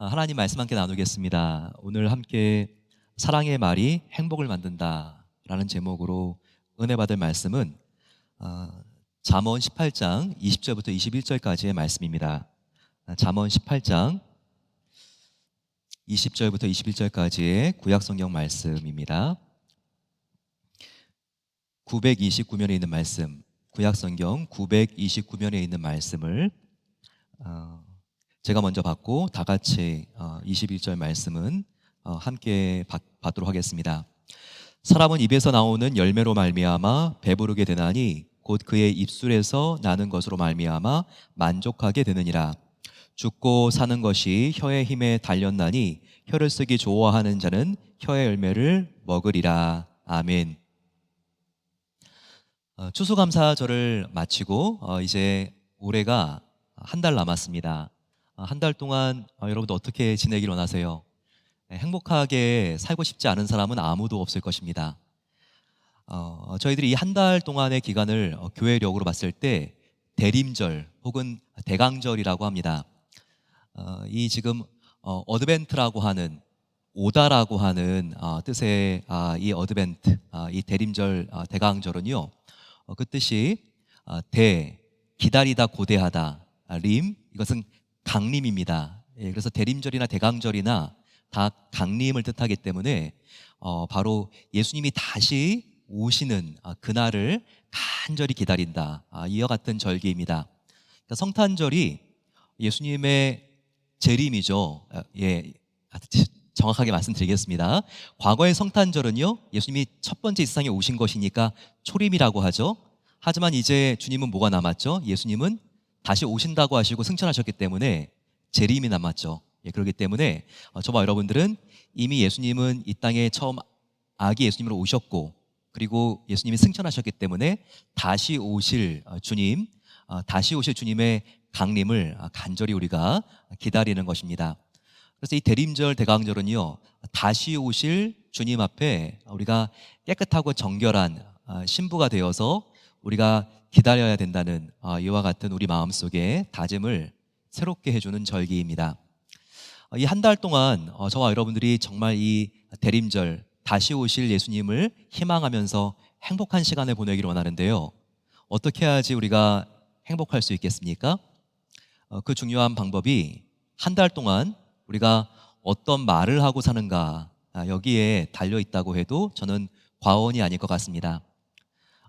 하나님 말씀 함께 나누겠습니다. 오늘 함께 사랑의 말이 행복을 만든다라는 제목으로 은혜 받을 말씀은 잠언 18장 20절부터 21절까지의 말씀입니다. 잠언 18장 20절부터 21절까지의 구약성경 말씀입니다. 929면에 있는 말씀, 구약성경 929면에 있는 말씀을 제가 먼저 받고 다 같이 21절 말씀은 함께 받도록 하겠습니다. 사람은 입에서 나오는 열매로 말미암아 배부르게 되나니 곧 그의 입술에서 나는 것으로 말미암아 만족하게 되느니라. 죽고 사는 것이 혀의 힘에 달렸나니 혀를 쓰기 좋아하는 자는 혀의 열매를 먹으리라. 아멘. 추수감사절을 마치고 이제 올해가 한 달 남았습니다. 한 달 동안 여러분들 어떻게 지내길 원하세요? 행복하게 살고 싶지 않은 사람은 아무도 없을 것입니다. 저희들이 이 한 달 동안의 기간을 교회력으로 봤을 때 대림절 혹은 대강절이라고 합니다. 이 지금 어드벤트라고 하는 오다라고 하는 뜻의 이 어드벤트, 이 대림절, 대강절은요, 그 뜻이 기다리다, 고대하다, 림, 이것은 강림입니다. 그래서 대림절이나 대강절이나 다 강림을 뜻하기 때문에 바로 예수님이 다시 오시는 그날을 간절히 기다린다, 이와 같은 절기입니다. 그러니까 성탄절이 예수님의 재림이죠. 정확하게 말씀드리겠습니다. 과거의 성탄절은요, 예수님이 첫 번째 이 세상에 오신 것이니까 초림이라고 하죠. 하지만 이제 주님은 뭐가 남았죠? 예수님은 다시 오신다고 하시고 승천하셨기 때문에 재림이 남았죠. 그렇기 때문에 저와 여러분들은 이미 예수님은 이 땅에 처음 아기 예수님으로 오셨고, 그리고 예수님이 승천하셨기 때문에 다시 오실 주님, 다시 오실 주님의 강림을 간절히 우리가 기다리는 것입니다. 그래서 이 대림절, 대강절은요, 다시 오실 주님 앞에 우리가 깨끗하고 정결한 신부가 되어서 우리가 기다려야 된다는 이와 같은 우리 마음속에 다짐을 새롭게 해주는 절기입니다. 이 한 달 동안 저와 여러분들이 정말 이 대림절, 다시 오실 예수님을 희망하면서 행복한 시간을 보내기를 원하는데요, 어떻게 해야지 우리가 행복할 수 있겠습니까? 그 중요한 방법이 한 달 동안 우리가 어떤 말을 하고 사는가, 여기에 달려있다고 해도 저는 과언이 아닐 것 같습니다.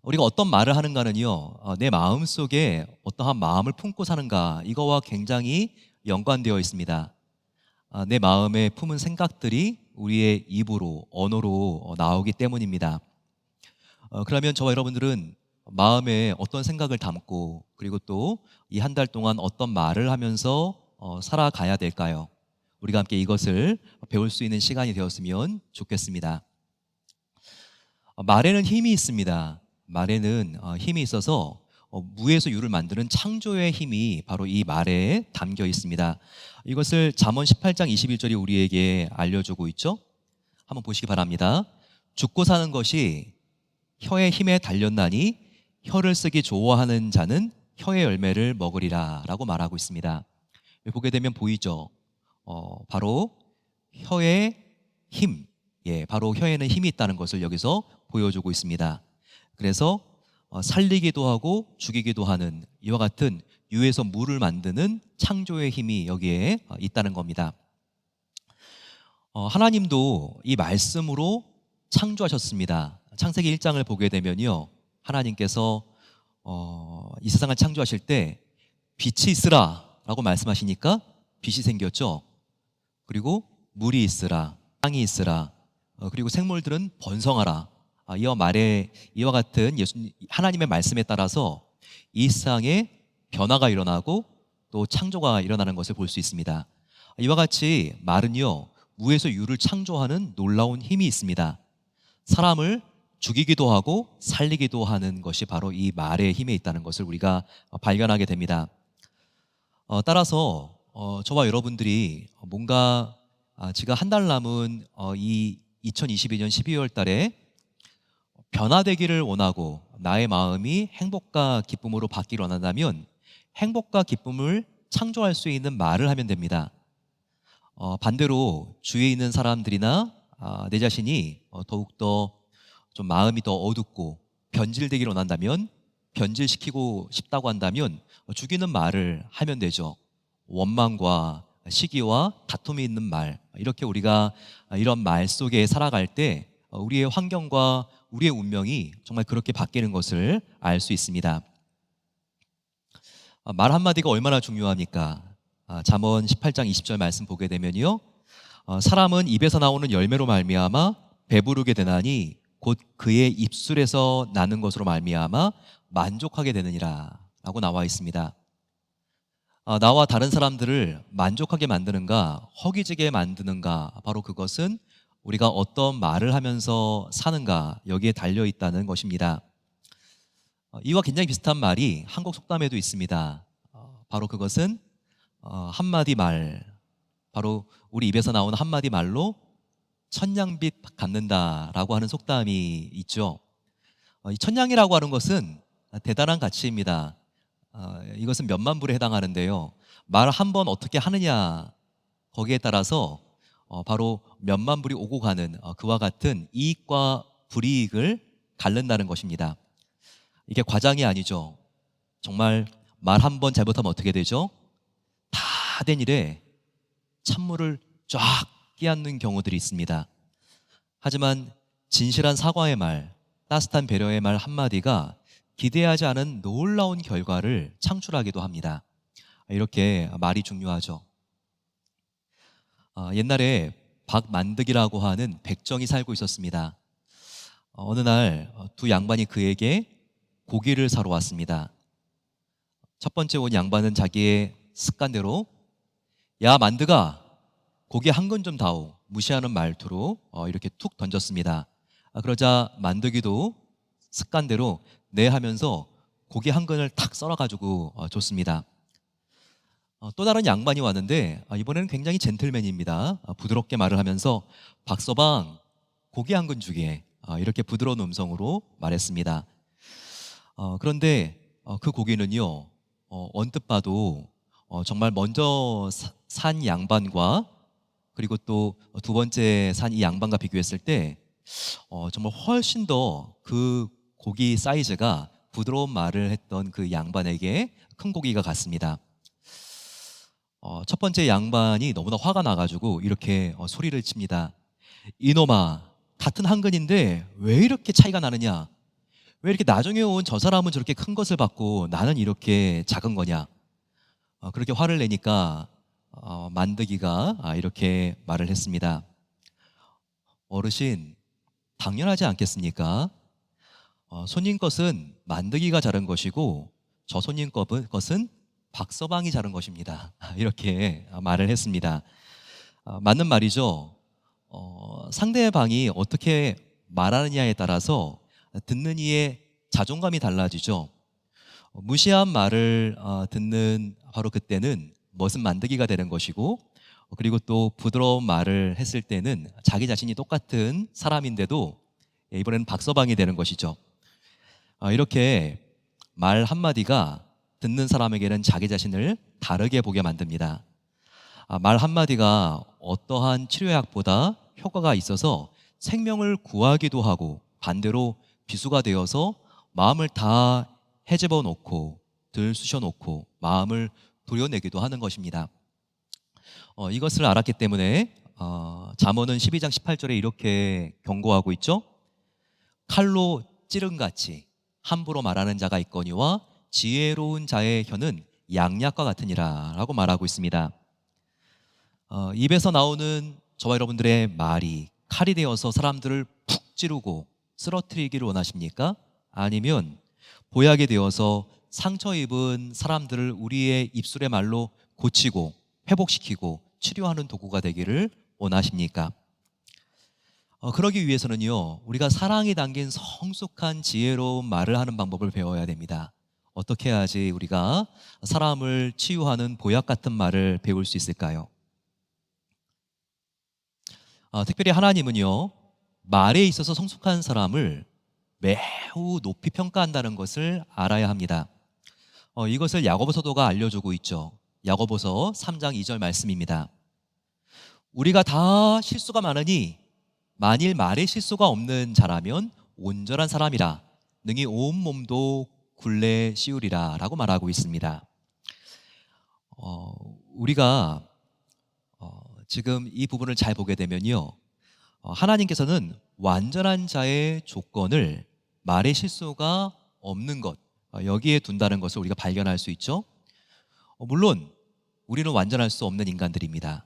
우리가 어떤 말을 하는가는요, 내 마음속에 어떠한 마음을 품고 사는가, 이거와 굉장히 연관되어 있습니다. 내 마음에 품은 생각들이 우리의 입으로, 언어로 나오기 때문입니다. 그러면 저와 여러분들은 마음에 어떤 생각을 담고, 그리고 또 이 한 달 동안 어떤 말을 하면서 살아가야 될까요? 우리가 함께 이것을 배울 수 있는 시간이 되었으면 좋겠습니다. 말에는 힘이 있습니다. 말에는 힘이 있어서 무에서 유를 만드는 창조의 힘이 바로 이 말에 담겨 있습니다. 이것을 잠언 18장 21절이 우리에게 알려주고 있죠. 한번 보시기 바랍니다. 죽고 사는 것이 혀의 힘에 달렸나니 혀를 쓰기 좋아하는 자는 혀의 열매를 먹으리라 라고 말하고 있습니다. 보게 되면 보이죠. 바로 혀의 힘, 바로 혀에는 힘이 있다는 것을 여기서 보여주고 있습니다. 그래서 살리기도 하고 죽이기도 하는 이와 같은 유에서 물을 만드는 창조의 힘이 여기에 있다는 겁니다. 하나님도 이 말씀으로 창조하셨습니다. 창세기 1장을 보게 되면요, 하나님께서 이 세상을 창조하실 때 빛이 있으라 라고 말씀하시니까 빛이 생겼죠. 그리고 물이 있으라, 땅이 있으라, 그리고 생물들은 번성하라, 이와 같은 하나님의 말씀에 따라서 이 세상에 변화가 일어나고 또 창조가 일어나는 것을 볼 수 있습니다. 이와 같이 말은요, 무에서 유를 창조하는 놀라운 힘이 있습니다. 사람을 죽이기도 하고 살리기도 하는 것이 바로 이 말의 힘에 있다는 것을 우리가 발견하게 됩니다. 따라서 저와 여러분들이 뭔가 지금 한 달 남은 이 2022년 12월 달에 변화되기를 원하고 나의 마음이 행복과 기쁨으로 바뀌기를 원한다면 행복과 기쁨을 창조할 수 있는 말을 하면 됩니다. 반대로 주위에 있는 사람들이나 내 자신이 더욱더 좀 마음이 더 어둡고 변질되기를 원한다면, 변질시키고 싶다고 한다면 죽이는 말을 하면 되죠. 원망과 시기와 다툼이 있는 말, 이렇게 우리가 이런 말 속에 살아갈 때 우리의 환경과 우리의 운명이 정말 그렇게 바뀌는 것을 알 수 있습니다. 말 한마디가 얼마나 중요합니까? 잠언 18장 20절 말씀 보게 되면요, 사람은 입에서 나오는 열매로 말미암아 배부르게 되나니 곧 그의 입술에서 나는 것으로 말미암아 만족하게 되느니라 라고 나와 있습니다. 나와 다른 사람들을 만족하게 만드는가, 허기지게 만드는가, 바로 그것은 우리가 어떤 말을 하면서 사는가, 여기에 달려 있다는 것입니다. 이와 굉장히 비슷한 말이 한국 속담에도 있습니다. 바로 그것은 한마디 말, 바로 우리 입에서 나오는 한마디 말로 천냥빚 갚는다라고 하는 속담이 있죠. 이 천냥이라고 하는 것은 대단한 가치입니다. 이것은 몇만 불에 해당하는데요, 말 한 번 어떻게 하느냐, 거기에 따라서 바로 몇만 불이 오고 가는 그와 같은 이익과 불이익을 갖는다는 것입니다. 이게 과장이 아니죠. 정말 말 한 번 잘못하면 어떻게 되죠? 다 된 일에 찬물을 쫙 끼얹는 경우들이 있습니다. 하지만 진실한 사과의 말, 따뜻한 배려의 말 한마디가 기대하지 않은 놀라운 결과를 창출하기도 합니다. 이렇게 말이 중요하죠. 옛날에 박만득이라고 하는 백정이 살고 있었습니다. 어느 날 두 양반이 그에게 고기를 사러 왔습니다. 첫 번째 온 양반은 자기의 습관대로, 야 만득아, 고기 한 근 좀 다오, 무시하는 말투로 이렇게 툭 던졌습니다. 그러자 만득이도 습관대로 네 하면서 고기 한 근을 탁 썰어가지고 줬습니다. 또 다른 양반이 왔는데 이번에는 굉장히 젠틀맨입니다. 부드럽게 말을 하면서 박서방, 고기 한 근 주게, 이렇게 부드러운 음성으로 말했습니다. 그런데 그 고기는요, 언뜻 봐도 정말 먼저 산 양반과, 그리고 또 두 번째 산 이 양반과 비교했을 때 정말 훨씬 더 그 고기 사이즈가 부드러운 말을 했던 그 양반에게 큰 고기가 갔습니다. 첫 번째 양반이 너무나 화가 나가지고 이렇게 소리를 칩니다. 이놈아, 같은 한 근인데 왜 이렇게 차이가 나느냐? 왜 이렇게 나중에 온 저 사람은 저렇게 큰 것을 받고 나는 이렇게 작은 거냐? 그렇게 화를 내니까 만드기가 이렇게 말을 했습니다. 어르신, 당연하지 않겠습니까? 손님 것은 만드기가 자른 것이고 저 손님 것은 박서방이 자른 것입니다. 이렇게 말을 했습니다. 맞는 말이죠. 상대방이 어떻게 말하느냐에 따라서 듣는 이의 자존감이 달라지죠. 무시한 말을 듣는 바로 그때는 멋은 만드기가 되는 것이고, 그리고 또 부드러운 말을 했을 때는 자기 자신이 똑같은 사람인데도 이번에는 박서방이 되는 것이죠. 이렇게 말 한마디가 듣는 사람에게는 자기 자신을 다르게 보게 만듭니다. 말 한마디가 어떠한 치료약보다 효과가 있어서 생명을 구하기도 하고, 반대로 비수가 되어서 마음을 다 헤집어 놓고 들쑤셔 놓고 마음을 도려내기도 하는 것입니다. 이것을 알았기 때문에 잠언은 12장 18절에 이렇게 경고하고 있죠. 칼로 찌른같이 함부로 말하는 자가 있거니와 지혜로운 자의 혀는 양약과 같으니라 라고 말하고 있습니다. 입에서 나오는 저와 여러분들의 말이 칼이 되어서 사람들을 푹 찌르고 쓰러뜨리기를 원하십니까? 아니면 보약이 되어서 상처 입은 사람들을 우리의 입술의 말로 고치고 회복시키고 치료하는 도구가 되기를 원하십니까? 그러기 위해서는요, 우리가 사랑이 담긴 성숙한 지혜로운 말을 하는 방법을 배워야 됩니다. 어떻게 해야지 우리가 사람을 치유하는 보약 같은 말을 배울 수 있을까요? 특별히 하나님은요, 말에 있어서 성숙한 사람을 매우 높이 평가한다는 것을 알아야 합니다. 이것을 야고보 사도가 알려주고 있죠. 야고보서 3장 2절 말씀입니다. 우리가 다 실수가 많으니 만일 말에 실수가 없는 자라면 온전한 사람이라 능히 온 몸도 굴레 씌우리라 라고 말하고 있습니다. 우리가 지금 이 부분을 잘 보게 되면요, 하나님께서는 완전한 자의 조건을 말의 실수가 없는 것, 여기에 둔다는 것을 우리가 발견할 수 있죠. 물론 우리는 완전할 수 없는 인간들입니다.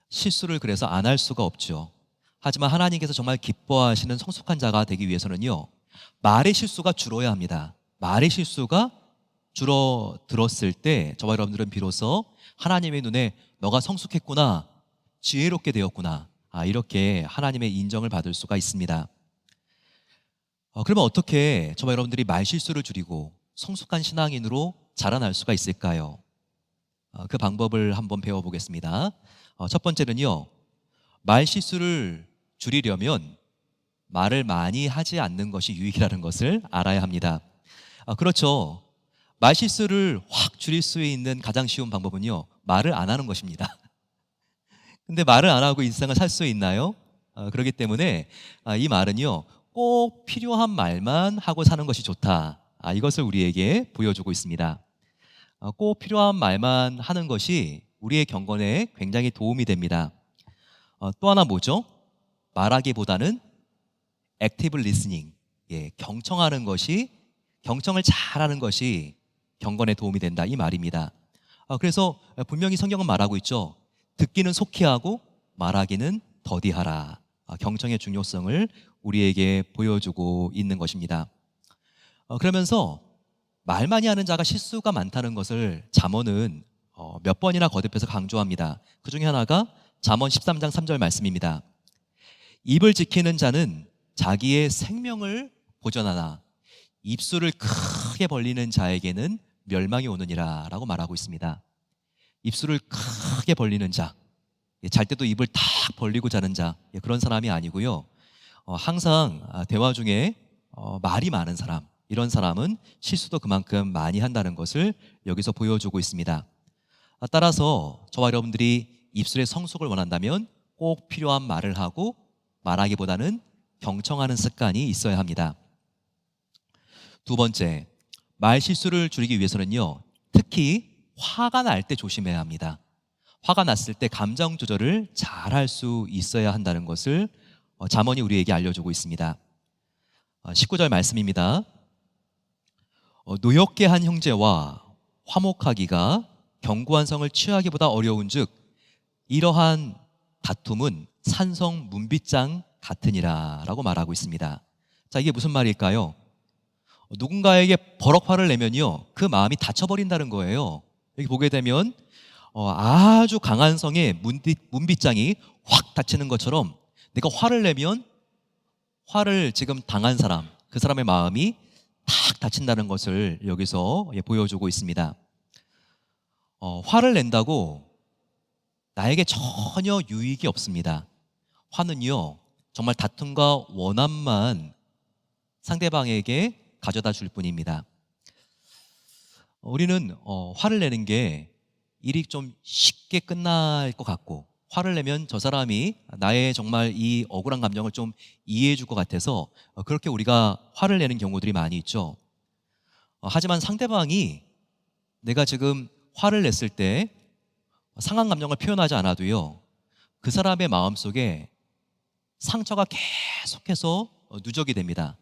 실수를 그래서 안 할 수가 없죠. 하지만 하나님께서 정말 기뻐하시는 성숙한 자가 되기 위해서는요, 말의 실수가 줄어야 합니다. 말의 실수가 줄어들었을 때 저와 여러분들은 비로소 하나님의 눈에 너가 성숙했구나, 지혜롭게 되었구나, 이렇게 하나님의 인정을 받을 수가 있습니다. 그러면 어떻게 저와 여러분들이 말 실수를 줄이고 성숙한 신앙인으로 자라날 수가 있을까요? 그 방법을 한번 배워보겠습니다. 첫 번째는요, 말 실수를 줄이려면 말을 많이 하지 않는 것이 유익이라는 것을 알아야 합니다. 그렇죠. 말 실수를 확 줄일 수 있는 가장 쉬운 방법은요, 말을 안 하는 것입니다. 근데 말을 안 하고 일상을 살 수 있나요? 그렇기 때문에 이 말은요, 꼭 필요한 말만 하고 사는 것이 좋다, 이것을 우리에게 보여주고 있습니다. 꼭 필요한 말만 하는 것이 우리의 경건에 굉장히 도움이 됩니다. 또 하나 뭐죠? 말하기보다는 액티브 리스닝, 경청하는 것이, 경청을 잘하는 것이 경건에 도움이 된다, 이 말입니다. 그래서 분명히 성경은 말하고 있죠. 듣기는 속히 하고 말하기는 더디하라. 경청의 중요성을 우리에게 보여주고 있는 것입니다. 그러면서 말 많이 하는 자가 실수가 많다는 것을 잠언은 몇 번이나 거듭해서 강조합니다. 그 중에 하나가 잠언 13장 3절 말씀입니다. 입을 지키는 자는 자기의 생명을 보전하나 입술을 크게 벌리는 자에게는 멸망이 오느니라 라고 말하고 있습니다. 입술을 크게 벌리는 자, 잘 때도 입을 탁 벌리고 자는 자, 그런 사람이 아니고요, 항상 대화 중에 말이 많은 사람, 이런 사람은 실수도 그만큼 많이 한다는 것을 여기서 보여주고 있습니다. 따라서 저와 여러분들이 입술의 성숙을 원한다면 꼭 필요한 말을 하고 말하기보다는 경청하는 습관이 있어야 합니다. 두 번째, 말 실수를 줄이기 위해서는요, 특히 화가 날 때 조심해야 합니다. 화가 났을 때 감정 조절을 잘 할 수 있어야 한다는 것을 잠언이 우리에게 알려주고 있습니다. 19절 말씀입니다. 노엽게 한 형제와 화목하기가 견고한 성을 취하기보다 어려운즉 이러한 다툼은 산성 문빗장 같으니라 라고 말하고 있습니다. 자, 이게 무슨 말일까요? 누군가에게 버럭 화를 내면요, 그 마음이 닫혀버린다는 거예요. 여기 보게 되면 아주 강한 성의 문빗장이 확 닫히는 것처럼 내가 화를 내면 화를 지금 당한 사람, 그 사람의 마음이 탁 닫힌다는 것을 여기서 보여주고 있습니다. 화를 낸다고 나에게 전혀 유익이 없습니다. 화는요, 정말 다툼과 원한만 상대방에게 가져다 줄 뿐입니다. 우리는 화를 내는 게 일이 좀 쉽게 끝날 것 같고, 화를 내면 저 사람이 나의 정말 이 억울한 감정을 좀 이해해 줄 것 같아서 그렇게 우리가 화를 내는 경우들이 많이 있죠. 하지만 상대방이 내가 지금 화를 냈을 때 상한 감정을 표현하지 않아도요, 그 사람의 마음속에 상처가 계속해서 누적이 됩니다.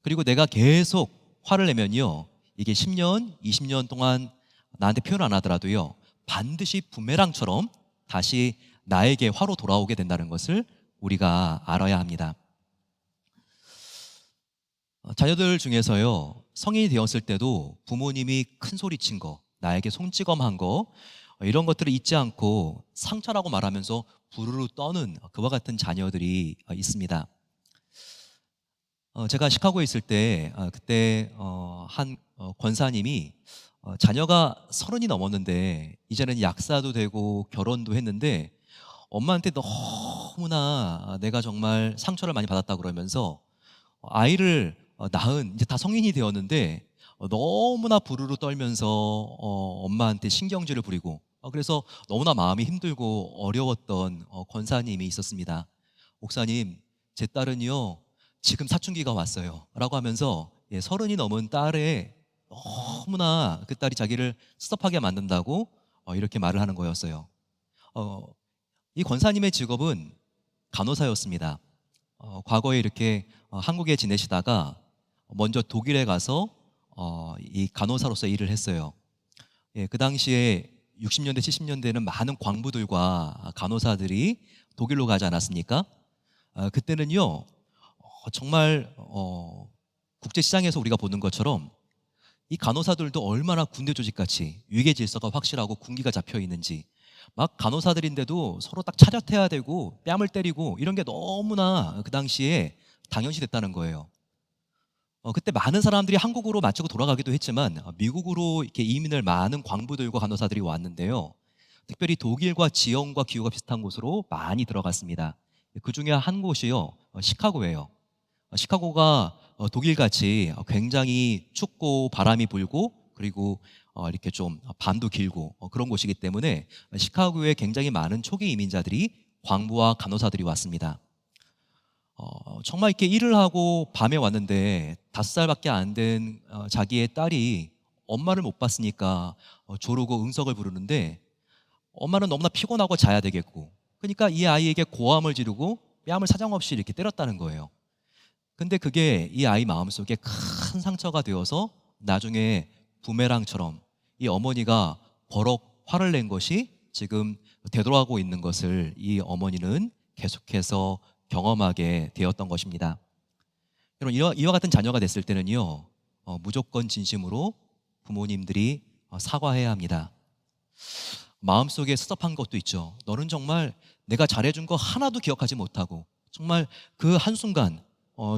그리고 내가 계속 화를 내면요, 이게 10년, 20년 동안 나한테 표현 안 하더라도요, 반드시 부메랑처럼 다시 나에게 화로 돌아오게 된다는 것을 우리가 알아야 합니다. 자녀들 중에서요, 성인이 되었을 때도 부모님이 큰 소리 친 거, 나에게 손찌검한 거, 이런 것들을 잊지 않고 상처라고 말하면서 부르르 떠는 그와 같은 자녀들이 있습니다. 제가 시카고에 있을 때 그때 한 권사님이 자녀가 30이 넘었는데 이제는 약사도 되고 결혼도 했는데 엄마한테 너무나 내가 정말 상처를 많이 받았다 그러면서 아이를 낳은, 이제 다 성인이 되었는데 너무나 부르르 떨면서 엄마한테 신경질을 부리고 그래서 너무나 마음이 힘들고 어려웠던 권사님이 있었습니다. 목사님, 제 딸은요 지금 사춘기가 왔어요 라고 하면서 30이 넘은 딸의 너무나 그 딸이 자기를 섭섭하게 만든다고 이렇게 말을 하는 거였어요. 어, 이 권사님의 직업은 간호사였습니다. 과거에 이렇게 한국에 지내시다가 먼저 독일에 가서 이 간호사로서 일을 했어요. 그 당시에 60년대, 70년대에는 많은 광부들과 간호사들이 독일로 가지 않았습니까? 그때는요, 정말 국제시장에서 우리가 보는 것처럼 이 간호사들도 얼마나 군대 조직같이 위계 질서가 확실하고 군기가 잡혀 있는지, 막 간호사들인데도 서로 딱 차렷해야 되고 뺨을 때리고 이런 게 너무나 그 당시에 당연시 됐다는 거예요. 그때 많은 사람들이 한국으로 마치고 돌아가기도 했지만 미국으로 이렇게 이민을 많은 광부들과 간호사들이 왔는데요. 특별히 독일과 지형과 기후가 비슷한 곳으로 많이 들어갔습니다. 그 중에 한 곳이요, 시카고예요. 시카고가 독일같이 굉장히 춥고 바람이 불고 그리고 이렇게 좀 밤도 길고 그런 곳이기 때문에 시카고에 굉장히 많은 초기 이민자들이 광부와 간호사들이 왔습니다. 정말 이렇게 일을 하고 밤에 왔는데 5살밖에 안 된 자기의 딸이 엄마를 못 봤으니까 조르고 응석을 부르는데 엄마는 너무나 피곤하고 자야 되겠고, 그러니까 이 아이에게 고함을 지르고 뺨을 사정없이 이렇게 때렸다는 거예요. 근데 그게 이 아이 마음속에 큰 상처가 되어서 나중에 부메랑처럼 이 어머니가 버럭 화를 낸 것이 지금 되돌아가고 있는 것을 이 어머니는 계속해서 경험하게 되었던 것입니다. 여러분, 이와 같은 자녀가 됐을 때는요, 무조건 진심으로 부모님들이 사과해야 합니다. 마음속에 섭섭한 것도 있죠. 너는 정말 내가 잘해준 거 하나도 기억하지 못하고 정말 그 한순간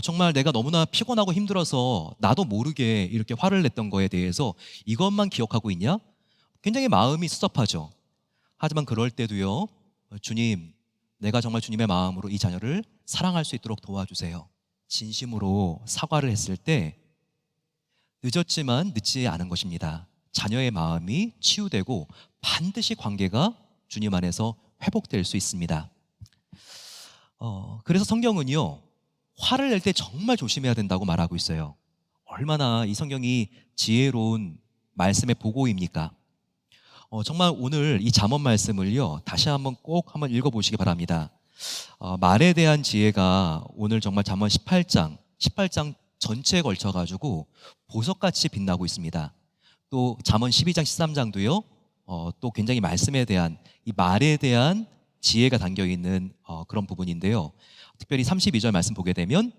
정말 내가 너무나 피곤하고 힘들어서 나도 모르게 이렇게 화를 냈던 거에 대해서 이것만 기억하고 있냐? 굉장히 마음이 섭섭하죠. 하지만 그럴 때도요, 주님, 내가 정말 주님의 마음으로 이 자녀를 사랑할 수 있도록 도와주세요. 진심으로 사과를 했을 때 늦었지만 늦지 않은 것입니다. 자녀의 마음이 치유되고 반드시 관계가 주님 안에서 회복될 수 있습니다. 그래서 성경은요, 화를 낼 때 정말 조심해야 된다고 말하고 있어요. 얼마나 이 성경이 지혜로운 말씀의 보고입니까? 정말 오늘 이 잠언 말씀을요 다시 한번 꼭 한번 읽어보시기 바랍니다. 말에 대한 지혜가 오늘 정말 잠언 18장 전체에 걸쳐가지고 보석같이 빛나고 있습니다. 또 잠언 12장 13장도요 또 굉장히 말씀에 대한, 이 말에 대한 지혜가 담겨있는 그런 부분인데요. 특별히 32절 말씀 보게 되면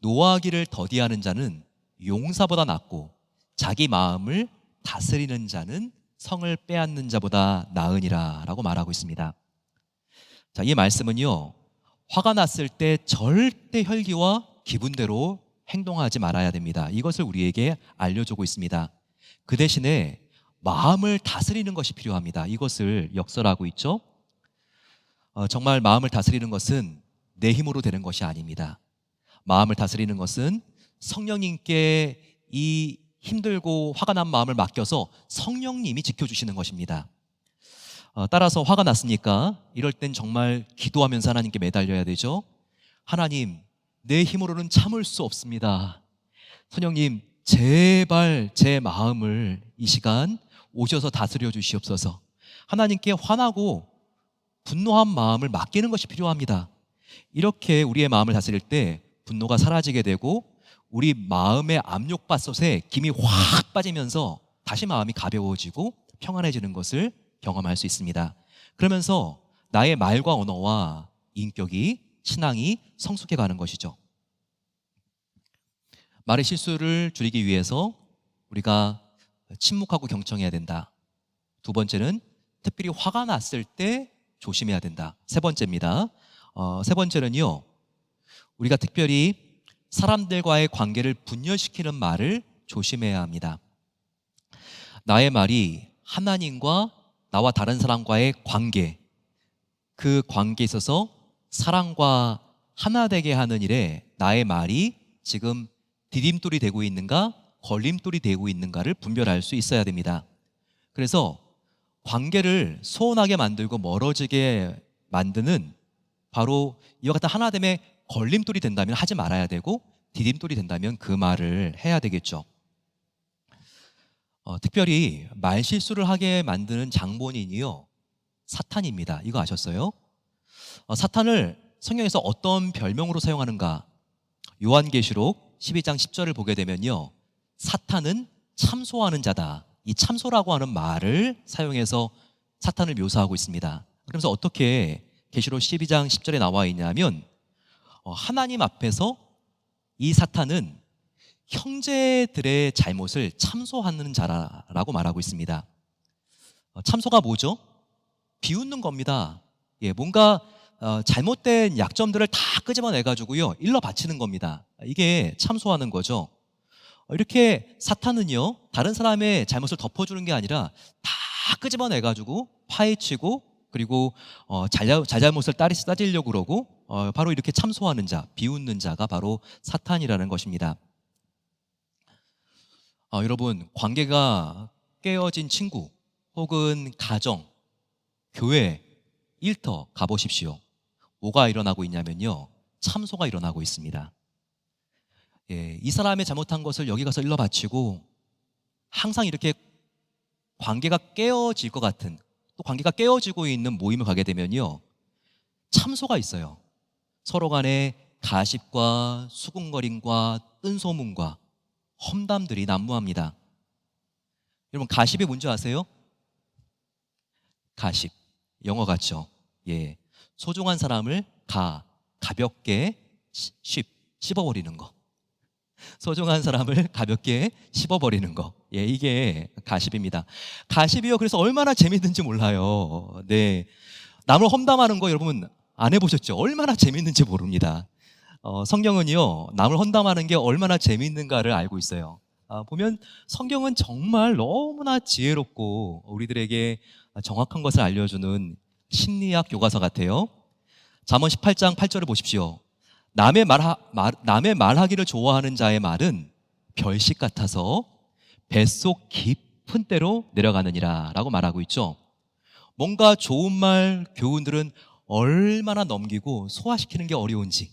노하기를 더디하는 자는 용사보다 낫고 자기 마음을 다스리는 자는 성을 빼앗는 자보다 나으니라 라고 말하고 있습니다. 자, 이 말씀은요, 화가 났을 때 절대 혈기와 기분대로 행동하지 말아야 됩니다. 이것을 우리에게 알려주고 있습니다. 그 대신에 마음을 다스리는 것이 필요합니다. 이것을 역설하고 있죠. 정말 마음을 다스리는 것은 내 힘으로 되는 것이 아닙니다. 마음을 다스리는 것은 성령님께 이 힘들고 화가 난 마음을 맡겨서 성령님이 지켜주시는 것입니다. 따라서 화가 났으니까 이럴 땐 정말 기도하면서 하나님께 매달려야 되죠. 하나님, 내 힘으로는 참을 수 없습니다. 성령님, 제발 제 마음을 이 시간 오셔서 다스려 주시옵소서. 하나님께 화나고 분노한 마음을 맡기는 것이 필요합니다. 이렇게 우리의 마음을 다스릴 때 분노가 사라지게 되고 우리 마음의 압력밥솥에 김이 확 빠지면서 다시 마음이 가벼워지고 평안해지는 것을 경험할 수 있습니다. 그러면서 나의 말과 언어와 인격이, 신앙이 성숙해가는 것이죠. 말의 실수를 줄이기 위해서 우리가 침묵하고 경청해야 된다. 두 번째는 특별히 화가 났을 때 조심해야 된다. 세 번째입니다. 세 번째는요, 우리가 특별히 사람들과의 관계를 분열시키는 말을 조심해야 합니다. 나의 말이 하나님과 나와 다른 사람과의 관계, 그 관계에 있어서 사랑과 하나 되게 하는 일에 나의 말이 지금 디딤돌이 되고 있는가, 걸림돌이 되고 있는가를 분별할 수 있어야 됩니다. 그래서 관계를 소원하게 만들고 멀어지게 만드는 바로 이와 같은 하나됨의 걸림돌이 된다면 하지 말아야 되고, 디딤돌이 된다면 그 말을 해야 되겠죠. 특별히 말실수를 하게 만드는 장본인이요, 사탄입니다. 이거 아셨어요? 사탄을 성경에서 어떤 별명으로 사용하는가? 요한계시록 12장 10절을 보게 되면요, 사탄은 참소하는 자다. 이 참소라고 하는 말을 사용해서 사탄을 묘사하고 있습니다. 그러면서 어떻게 계시록 12장 10절에 나와 있냐면, 하나님 앞에서 이 사탄은 형제들의 잘못을 참소하는 자라고 말하고 있습니다. 참소가 뭐죠? 비웃는 겁니다. 뭔가 잘못된 약점들을 다 끄집어내가지고요, 일러 바치는 겁니다. 이게 참소하는 거죠. 이렇게 사탄은요, 다른 사람의 잘못을 덮어주는 게 아니라 다 끄집어내가지고 파헤치고, 그리고 잘잘못을 따지려고 그러고, 바로 이렇게 참소하는 자, 비웃는 자가 바로 사탄이라는 것입니다. 여러분, 관계가 깨어진 친구 혹은 가정, 교회, 일터 가보십시오. 뭐가 일어나고 있냐면요, 참소가 일어나고 있습니다. 이 사람의 잘못한 것을 여기 가서 일러 바치고, 항상 이렇게 관계가 깨어질 것 같은, 또 관계가 깨어지고 있는 모임을 가게 되면요, 참소가 있어요. 서로 간에 가십과 수군거림과 뜬소문과 험담들이 난무합니다. 여러분, 가십이 뭔지 아세요? 가십, 영어 같죠? 소중한 사람을 가볍게 씹어버리는 거. 소중한 사람을 가볍게 씹어버리는 거. 이게 가십입니다. 가십이요, 그래서 얼마나 재밌는지 몰라요. 남을 험담하는 거 여러분 안 해보셨죠? 얼마나 재밌는지 모릅니다. 성경은요, 남을 험담하는 게 얼마나 재밌는가를 알고 있어요. 보면 성경은 정말 너무나 지혜롭고 우리들에게 정확한 것을 알려주는 심리학 교과서 같아요. 잠언 18장 8절을 보십시오. 남의 말하기를 좋아하는 자의 말은 별식 같아서 뱃속 깊은 때로 내려가느니라 라고 말하고 있죠. 뭔가 좋은 말, 교훈들은 얼마나 넘기고 소화시키는 게 어려운지,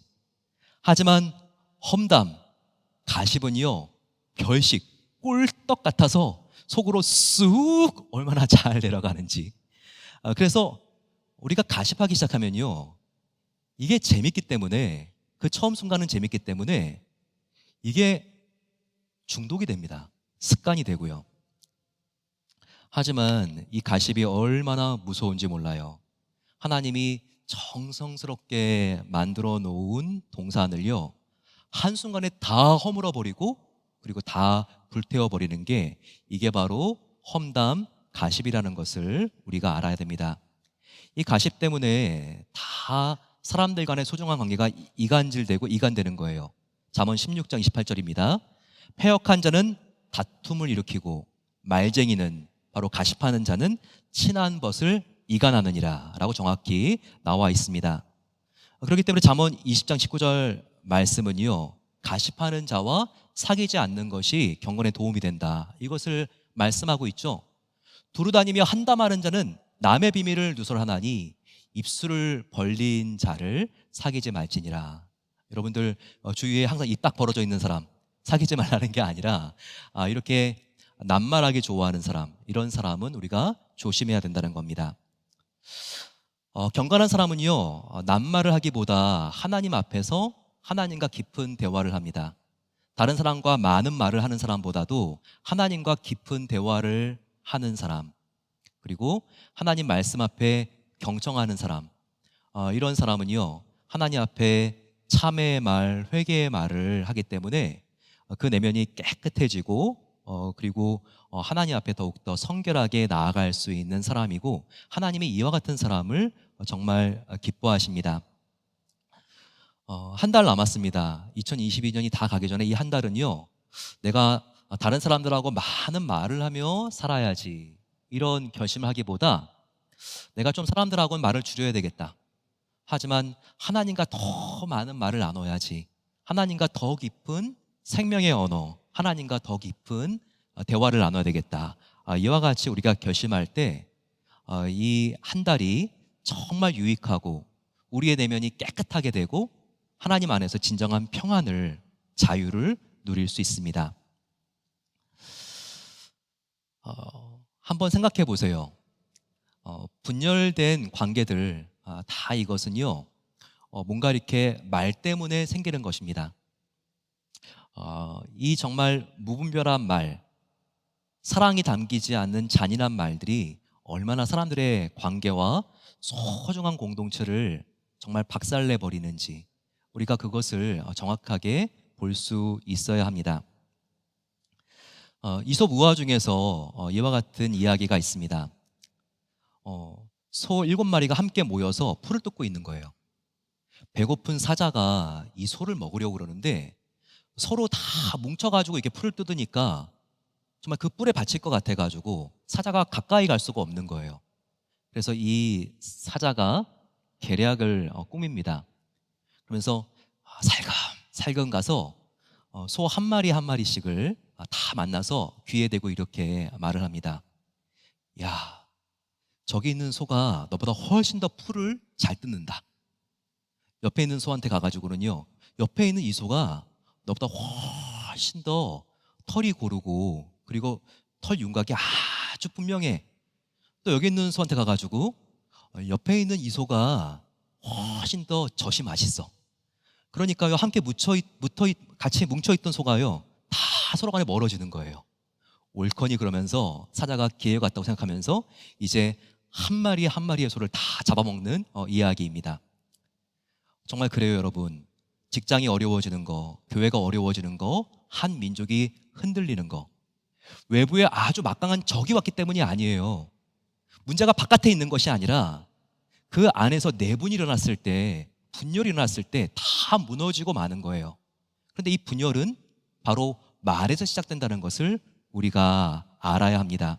하지만 험담, 가십은요, 별식, 꿀떡 같아서 속으로 쑥 얼마나 잘 내려가는지. 그래서 우리가 가십하기 시작하면요, 이게 재밌기 때문에, 그 처음 순간은 재밌기 때문에 이게 중독이 됩니다. 습관이 되고요. 하지만 이 가십이 얼마나 무서운지 몰라요. 하나님이 정성스럽게 만들어 놓은 동산을요, 한순간에 다 허물어 버리고, 그리고 다 불태워 버리는 게, 이게 바로 험담, 가십이라는 것을 우리가 알아야 됩니다. 이 가십 때문에 다 사람들 간의 소중한 관계가 이간질되고 이간되는 거예요. 잠언 16장 28절입니다. 패역한 자는 다툼을 일으키고 말쟁이는, 바로 가십하는 자는 친한 벗을 이간하느니라 라고 정확히 나와 있습니다. 그렇기 때문에 잠언 20장 19절 말씀은요, 가십하는 자와 사귀지 않는 것이 경건에 도움이 된다, 이것을 말씀하고 있죠. 두루다니며 한담하는 자는 남의 비밀을 누설하나니 입술을 벌린 자를 사귀지 말지니라. 여러분들 주위에 항상 입 딱 벌어져 있는 사람 사귀지 말라는 게 아니라, 이렇게 낱말하기 좋아하는 사람, 이런 사람은 우리가 조심해야 된다는 겁니다. 경건한 사람은요, 낱말을 하기보다 하나님 앞에서 하나님과 깊은 대화를 합니다. 다른 사람과 많은 말을 하는 사람보다도 하나님과 깊은 대화를 하는 사람, 그리고 하나님 말씀 앞에 경청하는 사람, 이런 사람은요, 하나님 앞에 참회의 말, 회개의 말을 하기 때문에 그 내면이 깨끗해지고, 그리고 하나님 앞에 더욱더 성결하게 나아갈 수 있는 사람이고, 하나님이 이와 같은 사람을 정말 기뻐하십니다. 한 달 남았습니다. 2022년이 다 가기 전에 이 한 달은요, 내가 다른 사람들하고 많은 말을 하며 살아야지, 이런 결심을 하기보다 내가 좀 사람들하고는 말을 줄여야 되겠다, 하지만 하나님과 더 많은 말을 나눠야지, 하나님과 더 깊은 생명의 언어, 하나님과 더 깊은 대화를 나눠야 되겠다, 이와 같이 우리가 결심할 때 이 한 달이 정말 유익하고 우리의 내면이 깨끗하게 되고 하나님 안에서 진정한 평안을, 자유를 누릴 수 있습니다. 한번 생각해 보세요. 분열된 관계들, 다 이것은요, 뭔가 이렇게 말 때문에 생기는 것입니다. 이 정말 무분별한 말, 사랑이 담기지 않는 잔인한 말들이 얼마나 사람들의 관계와 소중한 공동체를 정말 박살내 버리는지 우리가 그것을 정확하게 볼 수 있어야 합니다. 이솝 우화 중에서 이와 같은 이야기가 있습니다. 소 7마리가 함께 모여서 풀을 뜯고 있는 거예요. 배고픈 사자가 이 소를 먹으려고 그러는데 서로 다 뭉쳐가지고 이렇게 풀을 뜯으니까 정말 그 뿔에 받칠 것 같아가지고 사자가 가까이 갈 수가 없는 거예요. 그래서 이 사자가 계략을 꾸밉니다. 그러면서 살금 가서 소 한 마리 한 마리씩을 다 만나서 귀에 대고 이렇게 말을 합니다. 야, 저기 있는 소가 너보다 훨씬 더 풀을 잘 뜯는다. 옆에 있는 소한테 가가지고는요, 옆에 있는 이 소가 너보다 훨씬 더 털이 고르고 그리고 털 윤곽이 아주 분명해. 또 여기 있는 소한테 가가지고 옆에 있는 이 소가 훨씬 더 젖이 맛있어. 그러니까요, 함께 같이 뭉쳐있던 소가요, 다 서로 간에 멀어지는 거예요. 옳거니 그러면서 사자가 기회가 왔다고 생각하면서 이제 한 마리 한 마리의 소를 다 잡아먹는 이야기입니다. 정말 그래요, 여러분. 직장이 어려워지는 거, 교회가 어려워지는 거, 한 민족이 흔들리는 거, 외부에 아주 막강한 적이 왔기 때문이 아니에요. 문제가 바깥에 있는 것이 아니라 그 안에서 내분이 일어났을 때, 분열이 일어났을 때 다 무너지고 마는 거예요. 그런데 이 분열은 바로 말에서 시작된다는 것을 우리가 알아야 합니다.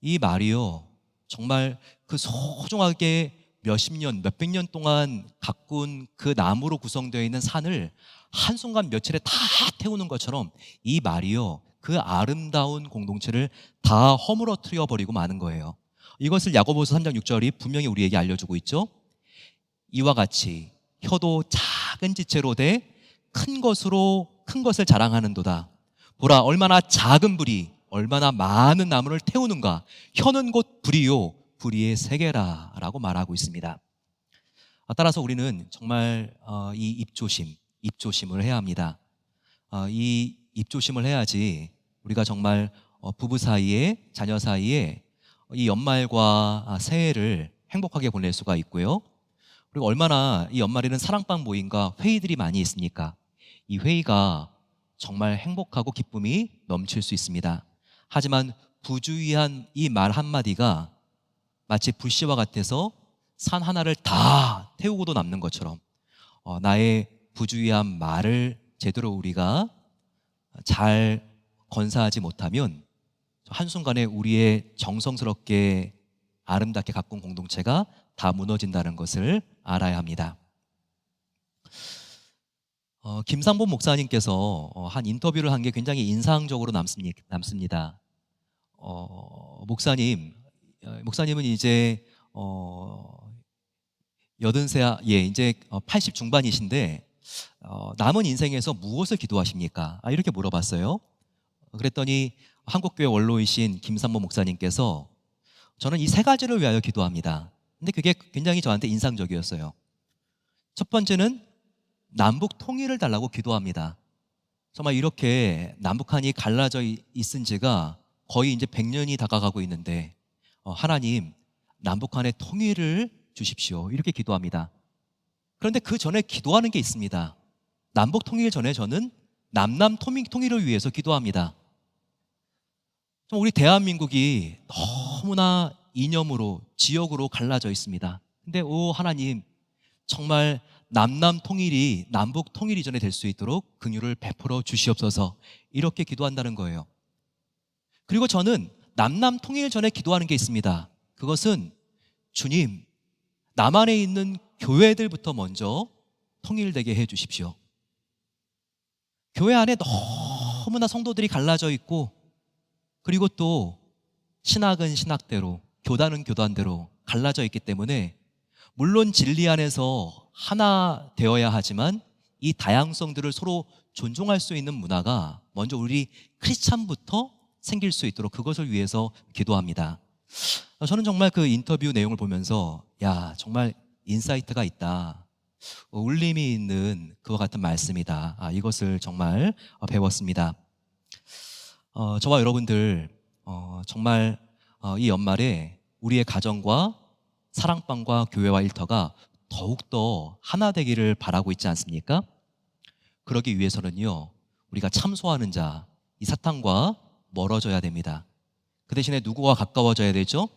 이 말이요, 정말 그 소중하게 몇십 년, 몇백 년 동안 가꾼 그 나무로 구성되어 있는 산을 한순간 며칠에 다 태우는 것처럼 이 말이요, 그 아름다운 공동체를 다 허물어뜨려 버리고 마는 거예요. 이것을 야고보서 3장 6절이 분명히 우리에게 알려주고 있죠. 이와 같이 혀도 작은 지체로 돼 큰 것을 자랑하는도다. 보라, 얼마나 작은 불이 얼마나 많은 나무를 태우는가. 혀는 곧 불이요, 불의의 세계라 라고 말하고 있습니다. 따라서 우리는 정말 이 입조심을 해야 합니다. 이 입조심을 해야지 우리가 정말 부부 사이에, 자녀 사이에 이 연말과 새해를 행복하게 보낼 수가 있고요. 그리고 얼마나 이 연말에는 사랑방 모임과 회의들이 많이 있습니까? 이 회의가 정말 행복하고 기쁨이 넘칠 수 있습니다. 하지만 부주의한 이 말 한마디가 마치 불씨와 같아서 산 하나를 다 태우고도 남는 것처럼 나의 부주의한 말을 제대로 우리가 잘 건사하지 못하면 한순간에 우리의 정성스럽게 아름답게 가꾼 공동체가 다 무너진다는 것을 알아야 합니다. 김상본 목사님께서 한 인터뷰를 한 게 굉장히 인상적으로 남습니다. 목사님은 이제 80세, 이제 80 중반이신데 남은 인생에서 무엇을 기도하십니까? 이렇게 물어봤어요. 그랬더니 한국교회 원로이신 김상본 목사님께서 저는 이 세 가지를 위하여 기도합니다. 근데 그게 굉장히 저한테 인상적이었어요. 첫 번째는 남북 통일을 달라고 기도합니다. 정말 이렇게 남북한이 갈라져 있은 지가 거의 이제 100년이 다가가고 있는데 하나님, 남북한의 통일을 주십시오. 이렇게 기도합니다. 그런데 그 전에 기도하는 게 있습니다. 남북 통일 전에 저는 남남 통일을 위해서 기도합니다. 우리 대한민국이 너무나 이념으로, 지역으로 갈라져 있습니다. 근데 하나님, 정말 남남 통일이 남북 통일 이전에 될 수 있도록 긍휼을 베풀어 주시옵소서. 이렇게 기도한다는 거예요. 그리고 저는 남남 통일 전에 기도하는 게 있습니다. 그것은 주님, 남한에 있는 교회들부터 먼저 통일되게 해 주십시오. 교회 안에 너무나 성도들이 갈라져 있고, 그리고 또 신학은 신학대로, 교단은 교단대로 갈라져 있기 때문에 물론 진리 안에서 하나 되어야 하지만 이 다양성들을 서로 존중할 수 있는 문화가 먼저 우리 크리스찬부터 생길 수 있도록 그것을 위해서 기도합니다. 저는 정말 그 인터뷰 내용을 보면서 야, 정말 인사이트가 있다, 울림이 있는 그와 같은 말씀이다, 이것을 정말 배웠습니다. 저와 여러분들 정말 이 연말에 우리의 가정과 사랑방과 교회와 일터가 더욱더 하나 되기를 바라고 있지 않습니까? 그러기 위해서는요, 우리가 참소하는 자, 이 사탄과 멀어져야 됩니다. 그 대신에 누구와 가까워져야 되죠?